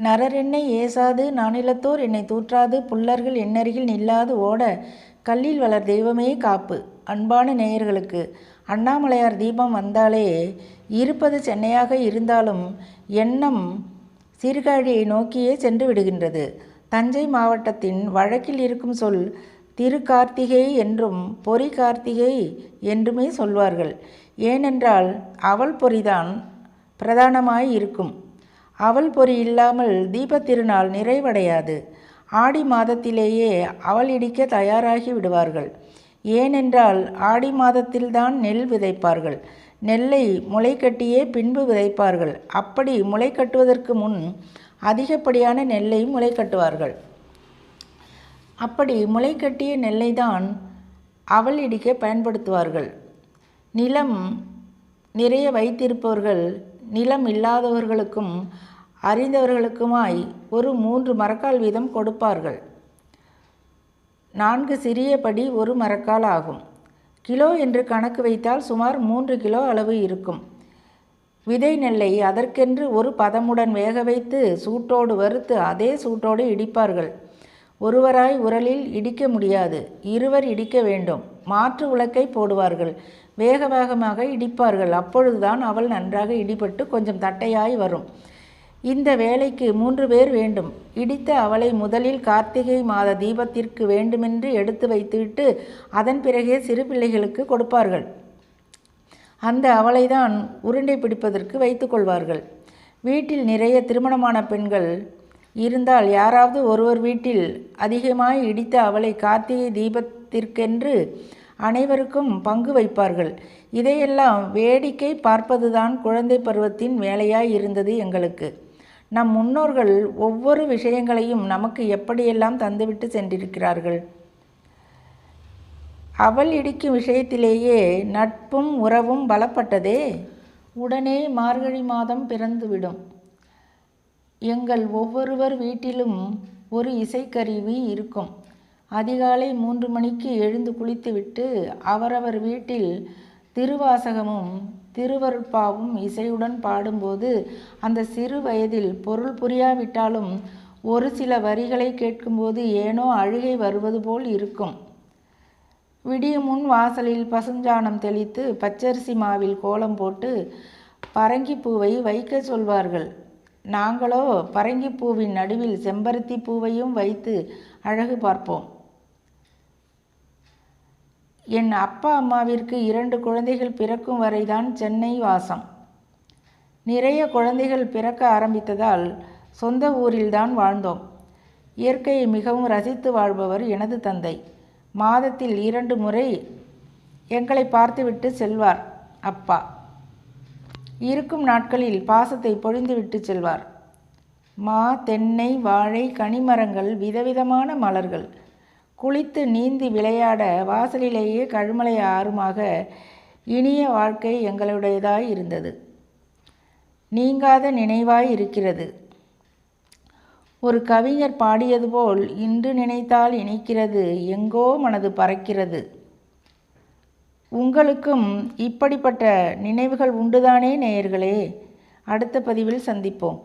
நரர் என்னை ஏசாது நானிலத்தோர் என்னை தூற்றாது புல்லர்கள் என்னருகில் நில்லாது ஓட கல்லில் வளர் தெய்வமே காப்பு. அன்பான நேயர்களுக்கு, அண்ணாமலையார் தீபம் வந்தாலே இருப்பது சென்னையாக இருந்தாலும் எண்ணம் சீர்காழியை நோக்கியே சென்று விடுகின்றது. தஞ்சை மாவட்டத்தின் வழக்கில் இருக்கும் சொல் திருக்கார்த்திகை என்றும் பொறி கார்த்திகை என்றுமே சொல்வார்கள். ஏனென்றால் அவல் பொறிதான் பிரதானமாய் இருக்கும். அவல் பொறி இல்லாமல் தீபத்திருநாள் நிறைவடையாது. ஆடி மாதத்திலேயே அவல் இடிக்க தயாராகி விடுவார்கள். ஏனென்றால் ஆடி மாதத்தில்தான் நெல் விதைப்பார்கள். நெல்லை முளை கட்டியே பின்பு விதைப்பார்கள். அப்படி முளை கட்டுவதற்கு முன் அதிகப்படியான நெல்லை முளை கட்டுவார்கள். அப்படி முளை கட்டிய நெல்லை தான் அவல் இடிக்க பயன்படுத்துவார்கள். நிலம் நிறைய வைத்திருப்பவர்கள் நிலம் இல்லாதவர்களுக்கும் அறிந்தவர்களுக்குமாய் ஒரு 3 மரக்கால் வீதம் கொடுப்பார்கள். 4 சிறிய படி ஒரு மரக்கால் ஆகும். கிலோ என்று கணக்கு வைத்தால் சுமார் 3 கிலோ அளவு இருக்கும். விதை நெல்லை அதற்கென்று ஒரு பதமுடன் வேக வைத்து சூட்டோடு வறுத்து அதே சூட்டோடு இடிப்பார்கள். ஒருவராய் உரலில் இடிக்க முடியாது, இருவர் இடிக்க வேண்டும். மாற்று உலக்கை போடுவார்கள். வேக வேகமாக இடிப்பார்கள். அப்பொழுதுதான் அவள் நன்றாக இடிபட்டு கொஞ்சம் தட்டையாய் வரும். இந்த வேலைக்கு 3 பேர் வேண்டும். இடித்த அவளை முதலில் கார்த்திகை மாத தீபத்திற்கு வேண்டுமென்று எடுத்து வைத்துவிட்டு அதன் பிறகே சிறு பிள்ளைகளுக்கு கொடுப்பார்கள். அந்த அவளைதான் உருண்டை பிடிப்பதற்கு வைத்து கொள்வார்கள். வீட்டில் நிறைய திருமணமான பெண்கள் இருந்தால் யாராவது ஒருவர் வீட்டில் அதிகமாய் இடித்த அவளை கார்த்திகை தீபத்திற்கென்று அனைவருக்கும் பங்கு வைப்பார்கள். இதையெல்லாம் வேடிக்கை பார்ப்பதுதான் குழந்தை பருவத்தின் வேலையாய் இருந்தது எங்களுக்கு. நம் முன்னோர்கள் ஒவ்வொரு விஷயங்களையும் நமக்கு எப்படியெல்லாம் தந்துவிட்டு சென்றிருக்கிறார்கள். அவள் இடிக்கும் விஷயத்திலேயே நட்பும் உறவும் பலப்பட்டதே. உடனே மார்கழி மாதம் பிறந்துவிடும். எங்கள் ஒவ்வொருவர் வீட்டிலும் ஒரு இசைக்கருவி இருக்கும். அதிகாலை 3 மணிக்கு எழுந்து குளித்துவிட்டு அவரவர் வீட்டில் திருவாசகமும் திருவருட்பாவும் இசையுடன் பாடும்போது அந்த சிறு வயதில் பொருள் புரியாவிட்டாலும் ஒரு சில வரிகளை கேட்கும்போது ஏனோ அழுகை வருவது போல் இருக்கும். விடியும் முன் வாசலில் பசுஞ்சாணம் தெளித்து பச்சரிசி மாவில் கோலம் போட்டு பரங்கிப்பூவை வைக்க சொல்வார்கள். நாங்களோ பரங்கிப்பூவின் நடுவில் செம்பருத்தி பூவையும் வைத்து அழகு பார்ப்போம். என் அப்பா அம்மாவிற்கு 2 குழந்தைகள் பிறக்கும் வரைதான் சென்னை வாசம். நிறைய குழந்தைகள் பிறக்க ஆரம்பித்ததால் சொந்த ஊரில்தான் வாழ்ந்தோம். இயற்கையை மிகவும் ரசித்து வாழ்பவர் எனது தந்தை. மாதத்தில் 2 முறை எங்களை பார்த்துவிட்டு செல்வார். அப்பா இருக்கும் நாட்களில் பாசத்தை பொழிந்துவிட்டு செல்வார். மா, தென்னை, வாழை, கனிமரங்கள், விதவிதமான மலர்கள், குளித்து நீந்தி விளையாட வாசலிலேயே கழுமலை ஆறுமாக இனிய வாழ்க்கை எங்களுடையதாய் இருந்தது. நீங்காத நினைவாய் இருக்கிறது. ஒரு கவிஞர் பாடியது போல் இன்று நினைத்தால் இனிக்கிறது, எங்கோ மனது பறக்கிறது. உங்களுக்கும் இப்படிப்பட்ட நினைவுகள் உண்டுதானே நேயர்களே? அடுத்த பதிவில் சந்திப்போம்.